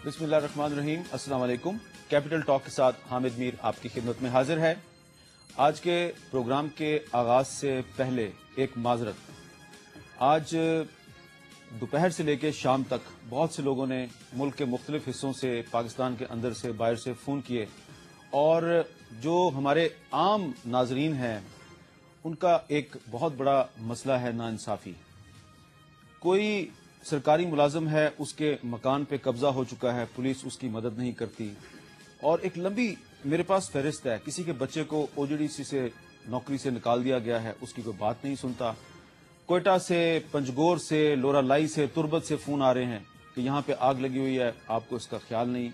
بسم اللہ الرحمن الرحیم۔ السلام علیکم۔ کیپٹل ٹاک کے ساتھ حامد میر آپ کی خدمت میں حاضر ہے۔ آج کے پروگرام کے آغاز سے پہلے ایک معذرت۔ آج دوپہر سے لے کے شام تک بہت سے لوگوں نے ملک کے مختلف حصوں سے، پاکستان کے اندر سے، باہر سے فون کیے، اور جو ہمارے عام ناظرین ہیں ان کا ایک بہت بڑا مسئلہ ہے ناانصافی۔ کوئی سرکاری ملازم ہے، اس کے مکان پہ قبضہ ہو چکا ہے، پولیس اس کی مدد نہیں کرتی، اور ایک لمبی میرے پاس فہرست ہے۔ کسی کے بچے کو او جی ڈی سی سے نوکری سے نکال دیا گیا ہے، اس کی کوئی بات نہیں سنتا۔ کوئٹہ سے، پنجگور سے، لورا لائی سے، تربت سے فون آ رہے ہیں کہ یہاں پہ آگ لگی ہوئی ہے، آپ کو اس کا خیال نہیں۔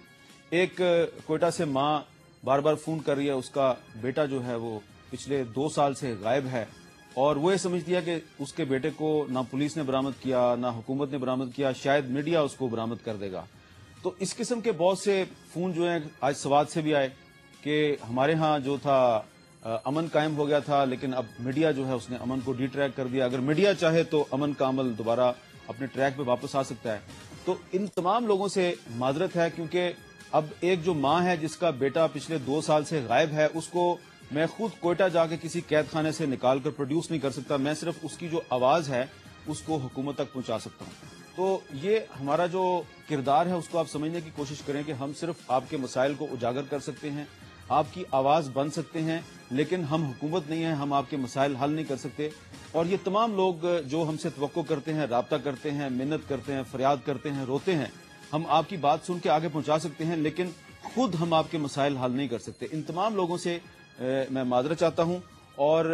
ایک کوئٹہ سے ماں بار بار فون کر رہی ہے، اس کا بیٹا جو ہے وہ پچھلے 2 سال سے غائب ہے، اور وہ یہ سمجھتی ہے کہ اس کے بیٹے کو نہ پولیس نے برآمد کیا، نہ حکومت نے برآمد کیا، شاید میڈیا اس کو برآمد کر دے گا۔ تو اس قسم کے بہت سے فون جو ہیں آج سوات سے بھی آئے کہ ہمارے ہاں جو تھا امن قائم ہو گیا تھا، لیکن اب میڈیا جو ہے اس نے امن کو ڈی ٹریک کر دیا۔ اگر میڈیا چاہے تو امن کا عمل دوبارہ اپنے ٹریک پہ واپس آ سکتا ہے۔ تو ان تمام لوگوں سے معذرت ہے، کیونکہ اب ایک جو ماں ہے جس کا بیٹا پچھلے 2 سال سے غائب ہے، اس کو میں خود کوئٹہ جا کے کسی قید خانے سے نکال کر پروڈیوس نہیں کر سکتا، میں صرف اس کی جو آواز ہے اس کو حکومت تک پہنچا سکتا ہوں۔ تو یہ ہمارا جو کردار ہے اس کو آپ سمجھنے کی کوشش کریں کہ ہم صرف آپ کے مسائل کو اجاگر کر سکتے ہیں، آپ کی آواز بن سکتے ہیں، لیکن ہم حکومت نہیں ہیں، ہم آپ کے مسائل حل نہیں کر سکتے۔ اور یہ تمام لوگ جو ہم سے توقع کرتے ہیں، رابطہ کرتے ہیں، محنت کرتے ہیں، فریاد کرتے ہیں، روتے ہیں، ہم آپ کی بات سن کے آگے پہنچا سکتے ہیں، لیکن خود ہم آپ کے مسائل حل نہیں کر سکتے۔ ان تمام لوگوں سے میں معذرت چاہتا ہوں، اور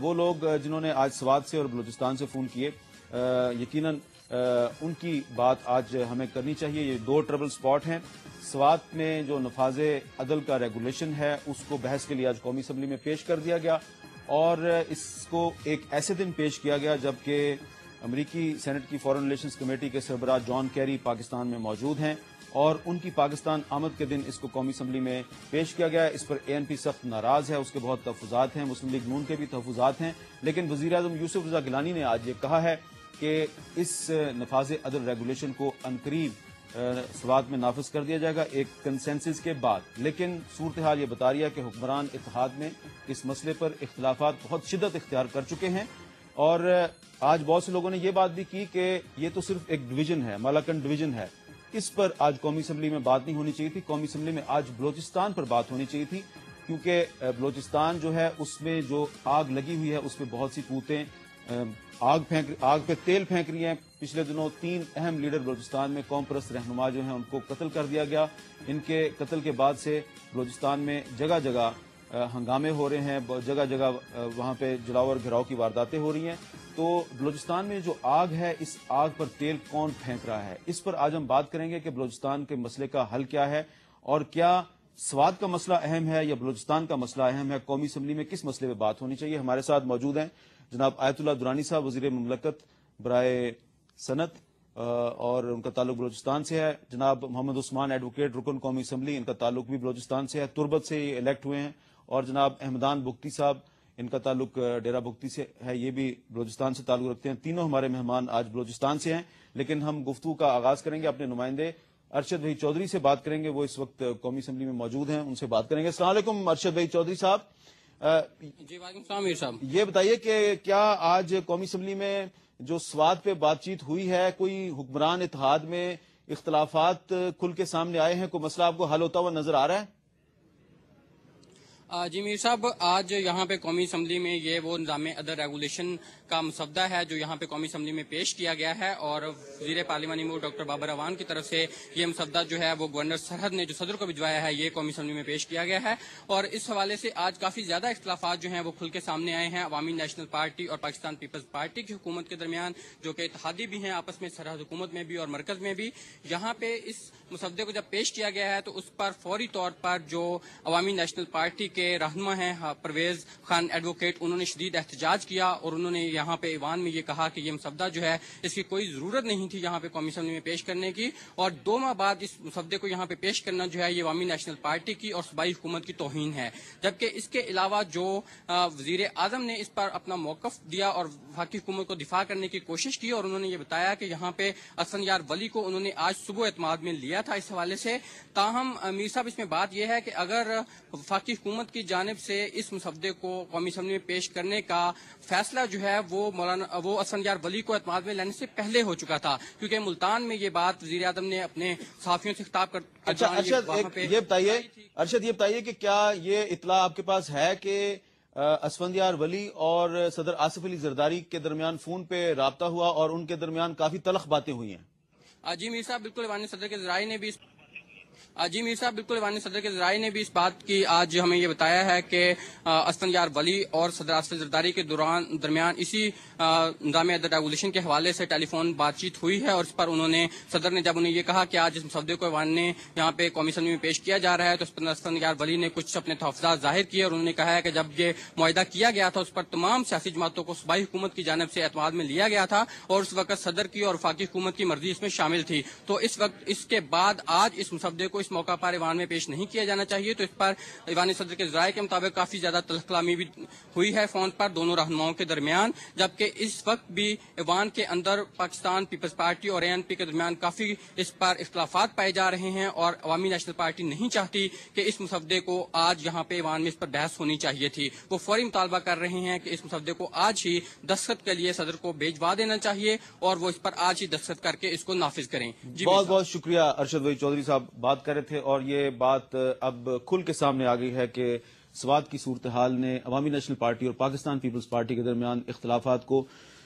وہ لوگ جنہوں نے آج سوات سے اور بلوچستان سے فون کیے، یقیناً ان کی بات آج ہمیں کرنی چاہیے۔ یہ 2 ٹربل سپاٹ ہیں۔ سوات میں جو نفاذ عدل کا ریگولیشن ہے اس کو بحث کے لیے آج قومی اسمبلی میں پیش کر دیا گیا، اور اس کو ایک ایسے دن پیش کیا گیا جبکہ امریکی سینٹ کی فارن ریلیشنز کمیٹی کے سربراہ جان کیری پاکستان میں موجود ہیں، اور ان کی پاکستان آمد کے دن اس کو قومی اسمبلی میں پیش کیا گیا۔ اس پر اے این پی سخت ناراض ہے، اس کے بہت تحفظات ہیں، مسلم لیگ نون کے بھی تحفظات ہیں، لیکن وزیر اعظم یوسف رضا گیلانی نے آج یہ کہا ہے کہ اس نفاذ عدل ریگولیشن کو عنقریب سوات میں نافذ کر دیا جائے گا ایک کنسنسس کے بعد۔ لیکن صورتحال یہ بتا رہی ہے کہ حکمران اتحاد میں اس مسئلے پر اختلافات بہت شدت اختیار کر چکے ہیں، اور آج بہت سے لوگوں نے یہ بات بھی کی کہ یہ تو صرف ایک ڈویژن ہے، مالاکنڈ ڈویژن ہے، اس پر آج قومی اسمبلی میں بات نہیں ہونی چاہیے تھی۔ قومی اسمبلی میں آج بلوچستان پر بات ہونی چاہیے تھی، کیونکہ بلوچستان جو ہے اس میں جو آگ لگی ہوئی ہے اس پہ بہت سی قوتیں آگ پہ تیل پھینک رہی ہیں۔ پچھلے دنوں 3 اہم لیڈر بلوچستان میں قوم پرست رہنما جو ہیں ان کو قتل کر دیا گیا۔ ان کے قتل کے بعد سے بلوچستان میں جگہ جگہ ہنگامے ہو رہے ہیں، جگہ جگہ وہاں پہ جلاؤ اور گھراؤ کی وارداتیں ہو رہی ہیں۔ تو بلوچستان میں جو آگ ہے، اس آگ پر تیل کون پھینک رہا ہے، اس پر آج ہم بات کریں گے کہ بلوچستان کے مسئلے کا حل کیا ہے، اور کیا سوات کا مسئلہ اہم ہے یا بلوچستان کا مسئلہ اہم ہے، قومی اسمبلی میں کس مسئلے پہ بات ہونی چاہیے۔ ہمارے ساتھ موجود ہیں جناب آیت اللہ درانی صاحب، وزیر مملکت برائے صنعت، اور ان کا تعلق بلوچستان سے ہے۔ جناب محمد عثمان ایڈوکیٹ، رکن قومی اسمبلی، ان کا تعلق بھی بلوچستان سے ہے، تربت سے یہ الیکٹ ہوئے ہیں۔ اور جناب احمدان بگٹی صاحب، ان کا تعلق ڈیرہ بگٹی سے ہے، یہ بھی بلوچستان سے تعلق رکھتے ہیں۔ تینوں ہمارے مہمان آج بلوچستان سے ہیں، لیکن ہم گفتگو کا آغاز کریں گے اپنے نمائندے ارشد بھائی چودھری سے بات کریں گے، وہ اس وقت قومی اسمبلی میں موجود ہیں، ان سے بات کریں گے۔ السلام علیکم ارشد بھائی چودھری صاحب۔ جی وعلیکم السلام میر صاحب۔ یہ بتائیے کہ کیا آج قومی اسمبلی میں جو سوات پہ بات چیت ہوئی ہے، کوئی حکمران اتحاد میں اختلافات کھل کے سامنے آئے ہیں، کوئی مسئلہ آپ کو حل ہوتا ہوا نظر آ رہا ہے؟ جی میر صاحب، آج یہاں پہ قومی اسمبلی میں یہ وہ نظام عدل ریگولیشن کا مسودہ ہے جو یہاں پہ قومی اسمبلی میں پیش کیا گیا ہے، اور وزیر پارلیمانی امور ڈاکٹر بابر اعوان کی طرف سے یہ مسودہ جو ہے وہ گورنر سرحد نے جو صدر کو بھجوایا ہے، یہ قومی اسمبلی میں پیش کیا گیا ہے۔ اور اس حوالے سے آج کافی زیادہ اختلافات جو ہیں وہ کھل کے سامنے آئے ہیں عوامی نیشنل پارٹی اور پاکستان پیپلز پارٹی کی حکومت کے درمیان، جو کہ اتحادی بھی ہیں آپس میں، سرحد حکومت میں بھی اور مرکز میں بھی۔ یہاں پہ اس مسودے کو جب پیش کیا گیا ہے تو اس پر فوری طور پر جو عوامی نیشنل پارٹی کے رہنما ہیں پرویز خان ایڈوکیٹ، انہوں نے شدید احتجاج کیا اور انہوں نے یہاں پہ ایوان میں یہ کہا کہ یہ مسودہ جو ہے اس کی کوئی ضرورت نہیں تھی یہاں پہ قومی اسمبلی میں پیش کرنے کی، اور 2 ماہ بعد اس مسودے کو یہاں پہ پیش کرنا جو ہے یہ عوامی نیشنل پارٹی کی اور صوبائی حکومت کی توہین ہے۔ جبکہ اس کے علاوہ جو وزیر اعظم نے اس پر اپنا موقف دیا اور وفاقی حکومت کو دفاع کرنے کی کوشش کی، اور انہوں نے یہ بتایا کہ یہاں پہ اسفند یار ولی کو انہوں نے آج صبح اعتماد میں لیا تھا اس حوالے سے۔ تاہم میر صاحب اس میں بات یہ ہے کہ اگر وفاقی حکومت کی جانب سے اس مسودے کو قومی اسمبلی میں پیش کرنے کا فیصلہ جو ہے وہ اسفند یار ولی کو اعتماد میں لینے سے پہلے ہو چکا تھا، کیونکہ ملتان میں یہ بات وزیر اعظم نے اپنے صحافیوں سے خطاب کرتے اچھا ارشد، یہ بتائیے کہ کیا یہ اطلاع آپ کے پاس ہے کہ اسفند یار ولی اور صدر آصف علی زرداری کے درمیان فون پہ رابطہ ہوا اور ان کے درمیان کافی تلخ باتیں ہوئی ہیں؟ جی میر صاحب، بالکل ایوان صدر کے ذرائع نے بھی اس بات کی آج ہمیں یہ بتایا ہے کہ اسفند یار ولی اور صدر آصف علی زرداری کے درمیان اسی نظام عدل ریگولیشن کے حوالے سے ٹیلی فون بات چیت ہوئی ہے، اور اس پر صدر نے جب انہیں یہ کہا کہ آج اس مسودے کو ایوان نے یہاں پہ قومی اسمبلی میں پیش کیا جا رہا ہے، تو اس پر اسفند یار ولی نے کچھ اپنے تحفظات ظاہر کیے اور انہوں نے کہا ہے کہ جب یہ معاہدہ کیا گیا تھا اس پر تمام سیاسی جماعتوں کو صوبائی حکومت کی جانب سے اعتماد میں لیا گیا تھا، اور اس وقت صدر کی اور وفاقی حکومت کی مرضی اس میں شامل تھی، تو اس وقت اس کے بعد آج اس مسودے کو اس موقع پر ایوان میں پیش نہیں کیا جانا چاہیے۔ تو اس پر ایوان صدر کے ذرائع کے مطابق کافی زیادہ تلخ کلامی بھی ہوئی ہے فون پر دونوں رہنماؤں کے درمیان، جبکہ اس وقت بھی ایوان کے اندر پاکستان پیپلز پارٹی اور ANP کے درمیان کافی اس پر اختلافات پائے جا رہے ہیں، اور عوامی نیشنل پارٹی نہیں چاہتی کہ اس مسودے کو آج یہاں پہ ایوان میں اس پر بحث ہونی چاہیے تھی۔ وہ فوری مطالبہ کر رہے ہیں کہ اس مسودے کو آج ہی دستخط کے لیے صدر کو بھیجوا دینا چاہیے اور وہ اس پر آج ہی دستخط کر کے اس کو نافذ کریں۔ بہت بہت شکریہ ارشد وحید چودھری صاحب، بات کر رہے تھے، اور یہ بات اب کھل کے سامنے آ گئی ہے کہ سوات کی صورتحال نے عوامی نیشنل پارٹی اور پاکستان پیپلز پارٹی کے درمیان اختلافات کو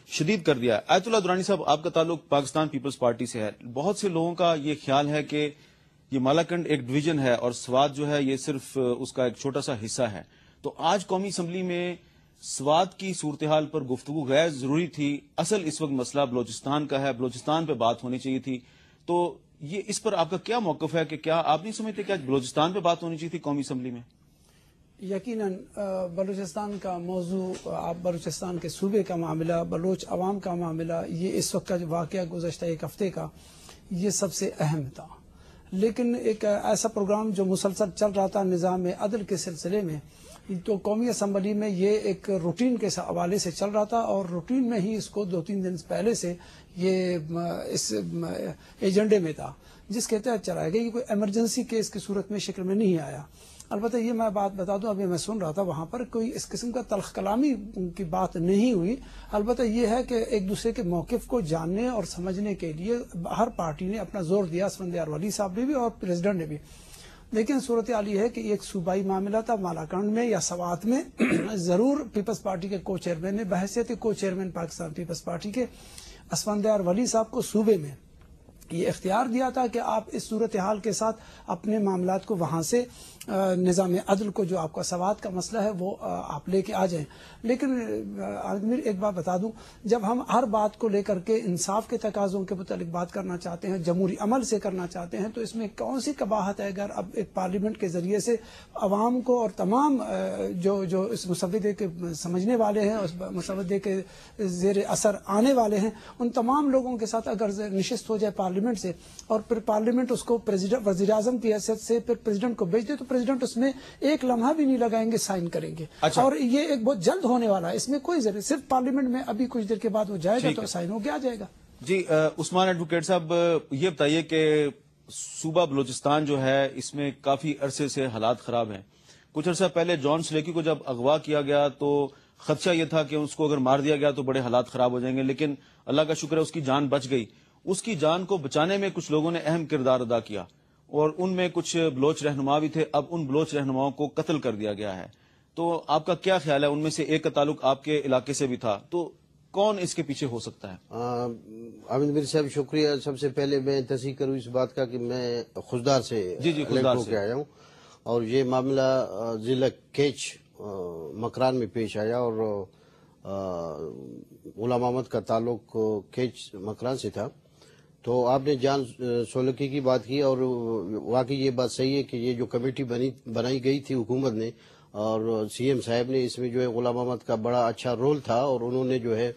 شدید کر دیا ہے۔ آیت اللہ درانی صاحب، آپ کا تعلق پاکستان پیپلز پارٹی سے ہے، بہت سے لوگوں کا یہ خیال ہے کہ یہ مالاکنڈ ایک ڈویژن ہے اور سوات جو ہے یہ صرف اس کا ایک چھوٹا سا حصہ ہے، تو آج قومی اسمبلی میں سوات کی صورتحال پر گفتگو غیر ضروری تھی، اصل اس وقت مسئلہ بلوچستان کا ہے، بلوچستان پہ بات ہونی چاہیے تھی، تو یہ اس پر آپ کا کیا موقف ہے کہ کیا آپ نہیں سمجھتے کہ آج بلوچستان پہ بات ہونی چاہیے تھی قومی اسمبلی میں؟ یقیناً بلوچستان کا موضوع، بلوچستان کے صوبے کا معاملہ، بلوچ عوام کا معاملہ، یہ اس وقت کا جو واقعہ گزشتہ ایک ہفتے کا، یہ سب سے اہم تھا، لیکن ایک ایسا پروگرام جو مسلسل چل رہا تھا نظام عدل کے سلسلے میں، تو قومی اسمبلی میں یہ ایک روٹین کے حوالے سے چل رہا تھا، اور روٹین میں ہی اس کو 2-3 دن پہلے سے یہ اس ایجنڈے میں تھا جس کے تحت چلایا گیا، یہ کوئی ایمرجنسی کیس کی صورت میں شکل میں نہیں آیا۔ البتہ یہ میں بات بتا دوں، ابھی میں سن رہا تھا وہاں پر کوئی اس قسم کا تلخ کلامی کی بات نہیں ہوئی، البتہ یہ ہے کہ ایک دوسرے کے موقف کو جاننے اور سمجھنے کے لیے ہر پارٹی نے اپنا زور دیا، اسفند یار ولی صاحب نے بھی اور پریزیڈنٹ نے بھی، لیکن صورتحال یہ ہے کہ ایک صوبائی معاملہ تھا، مالاکنڈ میں یا سوات میں ضرور پیپلز پارٹی کے کو چیئرمین نے بحیثیت کو چیئرمین پاکستان پیپلز پارٹی کے اسفند یار ولی صاحب کو صوبے میں یہ اختیار دیا تھا کہ آپ اس صورتحال کے ساتھ اپنے معاملات کو وہاں سے نظام عدل کو، جو آپ کا سوات کا مسئلہ ہے، وہ آپ لے کے آ جائیں۔ لیکن عامر ایک بات بتا دوں، جب ہم ہر بات کو لے کر کے انصاف کے تقاضوں کے متعلق بات کرنا چاہتے ہیں، جمہوری عمل سے کرنا چاہتے ہیں، تو اس میں کون سی قباحت ہے اگر اب ایک پارلیمنٹ کے ذریعے سے عوام کو اور تمام جو اس مسودے کے سمجھنے والے ہیں، اس مسودے کے زیر اثر آنے والے ہیں، ان تمام لوگوں کے ساتھ اگر نشست ہو جائے پارلیمنٹ سے، اور پھر پارلیمنٹ اس کو وزیر اعظم کی حیثیت سے پھر پریزیڈنٹ کو بھیج دے، تو پریزیڈنٹ اس میں ایک لمحہ بھی نہیں لگائیں گے، سائن کریں گے۔ اور یہ ایک بہت جلد ہونے والا ہے، اس میں کوئی ضرورت، صرف پارلیمنٹ میں ابھی کچھ دیر کے بعد وہ جائے گا تو سائن ہو کے آ جائے گا۔ جی عثمان ایڈوکیٹ صاحب، یہ بتائیے کہ صوبہ بلوچستان جو ہے اس میں کافی عرصے سے حالات خراب ہیں۔ کچھ عرصہ پہلے جان سلیکی کو جب اغوا کیا گیا تو خدشہ یہ تھا کہ اس کو اگر مار دیا گیا تو بڑے حالات خراب ہو جائیں گے، لیکن اللہ کا شکر ہے اس کی جان بچ گئی۔ اس کی جان کو بچانے میں کچھ لوگوں نے اہم کردار ادا کیا، اور ان میں کچھ بلوچ رہنما بھی تھے، اب ان بلوچ رہنماؤں کو قتل کر دیا گیا ہے، تو آپ کا کیا خیال ہے؟ ان میں سے ایک کا تعلق آپ کے علاقے سے بھی تھا، تو کون اس کے پیچھے ہو سکتا ہے؟ عامر میر صاحب شکریہ۔ سب سے پہلے میں تصحیح کروں اس بات کا کہ میں خضدار سے ہو کے آیا ہوں، اور یہ معاملہ ضلع کیچ مکران میں پیش آیا، اور غلام احمد کا تعلق کیچ مکران سے تھا۔ تو آپ نے جان سولکی کی بات کی، اور واقعی یہ بات صحیح ہے کہ یہ جو کمیٹی بنائی گئی تھی حکومت نے، اور سی ایم صاحب نے اس میں جو ہے غلام احمد کا بڑا اچھا رول تھا اور انہوں نے جو ہے